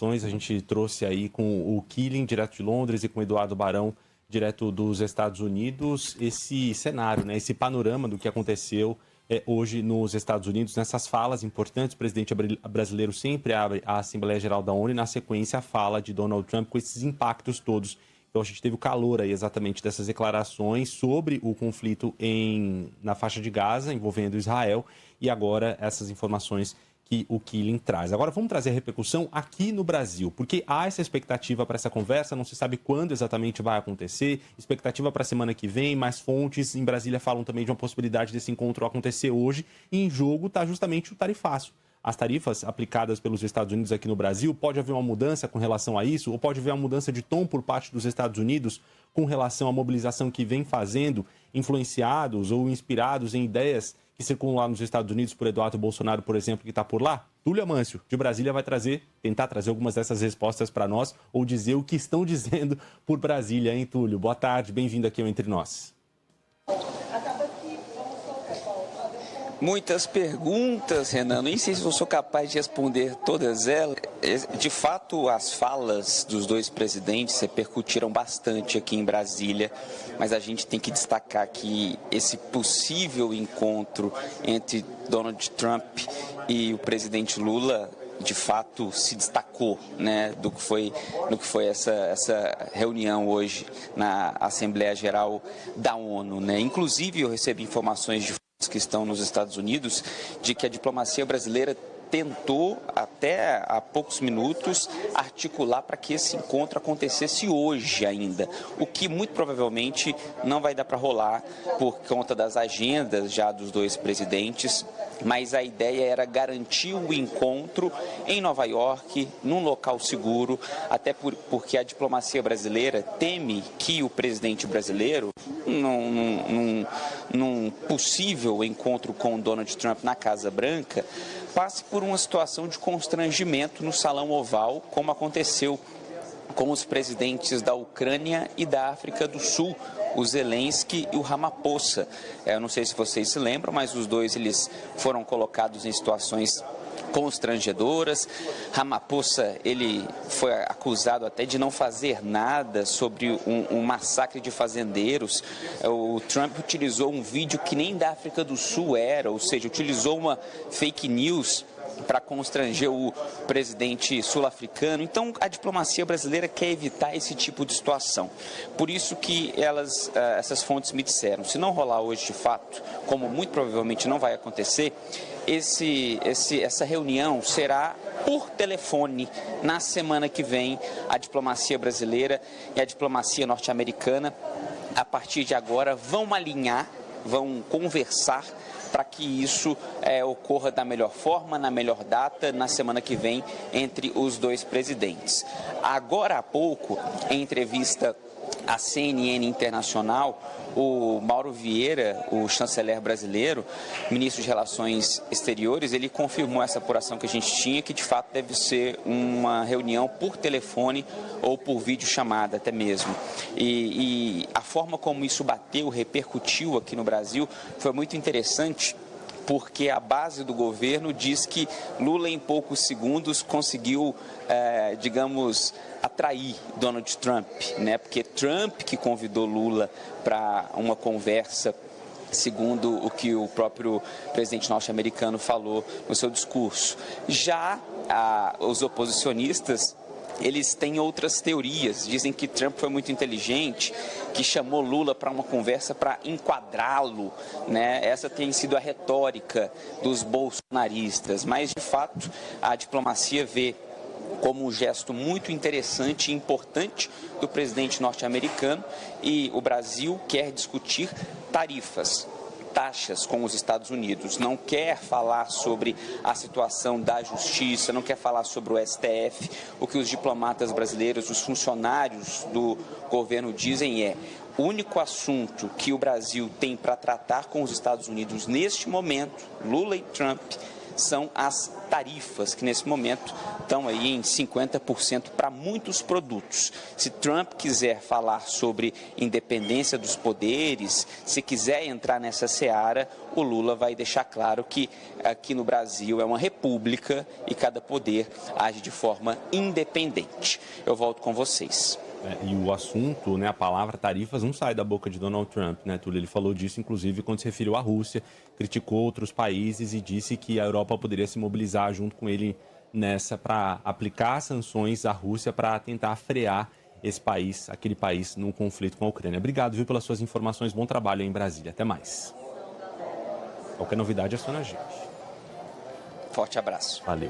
A gente trouxe aí com o Killing, direto de Londres, e com o Eduardo Barão, direto dos Estados Unidos, esse cenário, né, esse panorama do que aconteceu hoje nos Estados Unidos, nessas falas importantes. O presidente brasileiro sempre abre a Assembleia Geral da ONU e, na sequência, a fala de Donald Trump com esses impactos todos. Então, a gente teve o calor aí exatamente dessas declarações sobre o conflito na faixa de Gaza, envolvendo Israel, e agora essas informações que o Killing traz. Agora vamos trazer a repercussão aqui no Brasil, porque há essa expectativa para essa conversa, não se sabe quando exatamente vai acontecer, expectativa para a semana que vem, mas fontes em Brasília falam também de uma possibilidade desse encontro acontecer hoje, e em jogo está justamente o tarifaço. As tarifas aplicadas pelos Estados Unidos aqui no Brasil, pode haver uma mudança com relação a isso, ou pode haver uma mudança de tom por parte dos Estados Unidos com relação à mobilização que vem fazendo, influenciados ou inspirados em ideias que circulam lá nos Estados Unidos por Eduardo Bolsonaro, por exemplo, que está por lá? Túlio Amâncio, de Brasília, vai tentar trazer algumas dessas respostas para nós, ou dizer o que estão dizendo por Brasília, hein, Túlio? Boa tarde, bem-vindo aqui ao Entre Nós. Muitas perguntas, Renan. Nem sei se eu sou capaz de responder todas elas. De fato, as falas dos dois presidentes repercutiram bastante aqui em Brasília, mas a gente tem que destacar que esse possível encontro entre Donald Trump e o presidente Lula, de fato, se destacou, né, no que foi essa reunião hoje na Assembleia Geral da ONU, né? Inclusive, eu recebi informações de que estão nos Estados Unidos, de que a diplomacia brasileira tentou, até há poucos minutos, articular para que esse encontro acontecesse hoje ainda, o que muito provavelmente não vai dar para rolar por conta das agendas já dos dois presidentes, mas a ideia era garantir o encontro em Nova York, num local seguro, até porque a diplomacia brasileira teme que o presidente brasileiro, num possível encontro com Donald Trump na Casa Branca, passe por uma situação de constrangimento no Salão Oval, como aconteceu com os presidentes da Ucrânia e da África do Sul, o Zelensky e o Ramaphosa. Eu não sei se vocês se lembram, mas os dois eles foram colocados em situações constrangedoras. Ramaphosa, ele foi acusado até de não fazer nada sobre um massacre de fazendeiros. O Trump utilizou um vídeo que nem da África do Sul era, ou seja, utilizou uma fake news para constranger o presidente sul-africano. Então, a diplomacia brasileira quer evitar esse tipo de situação. Por isso que essas fontes me disseram, se não rolar hoje de fato, como muito provavelmente não vai acontecer, essa reunião será por telefone na semana que vem. A diplomacia brasileira e a diplomacia norte-americana, a partir de agora, vão alinhar, vão conversar para que isso ocorra da melhor forma, na melhor data, na semana que vem, entre os dois presidentes. Agora há pouco, em entrevista à CNN Internacional, o Mauro Vieira, o chanceler brasileiro, ministro de Relações Exteriores, ele confirmou essa apuração que a gente tinha, que de fato deve ser uma reunião por telefone ou por videochamada até mesmo. E a forma como isso bateu, repercutiu aqui no Brasil, foi muito interessante, porque a base do governo diz que Lula, em poucos segundos, conseguiu, atrair Donald Trump, né? Porque Trump que convidou Lula para uma conversa, segundo o que o próprio presidente norte-americano falou no seu discurso. Já os oposicionistas, eles têm outras teorias, dizem que Trump foi muito inteligente, que chamou Lula para uma conversa para enquadrá-lo, né? Essa tem sido a retórica dos bolsonaristas, mas de fato a diplomacia vê como um gesto muito interessante e importante do presidente norte-americano, e o Brasil quer discutir taxas com os Estados Unidos, não quer falar sobre a situação da justiça, não quer falar sobre o STF. O que os diplomatas brasileiros, os funcionários do governo dizem o único assunto que o Brasil tem para tratar com os Estados Unidos neste momento, Lula e Trump, são as tarifas, que nesse momento estão aí em 50% para muitos produtos. Se Trump quiser falar sobre independência dos poderes, se quiser entrar nessa seara, o Lula vai deixar claro que aqui no Brasil é uma república e cada poder age de forma independente. Eu volto com vocês. E o assunto, né, a palavra tarifas não sai da boca de Donald Trump, né, Túlio? Ele falou disso, inclusive, quando se referiu à Rússia, criticou outros países e disse que a Europa poderia se mobilizar junto com ele nessa para aplicar sanções à Rússia para tentar frear esse país, aquele país, no conflito com a Ucrânia. Obrigado, viu, pelas suas informações. Bom trabalho aí em Brasília. Até mais. Qualquer novidade é só na gente. Forte abraço. Valeu.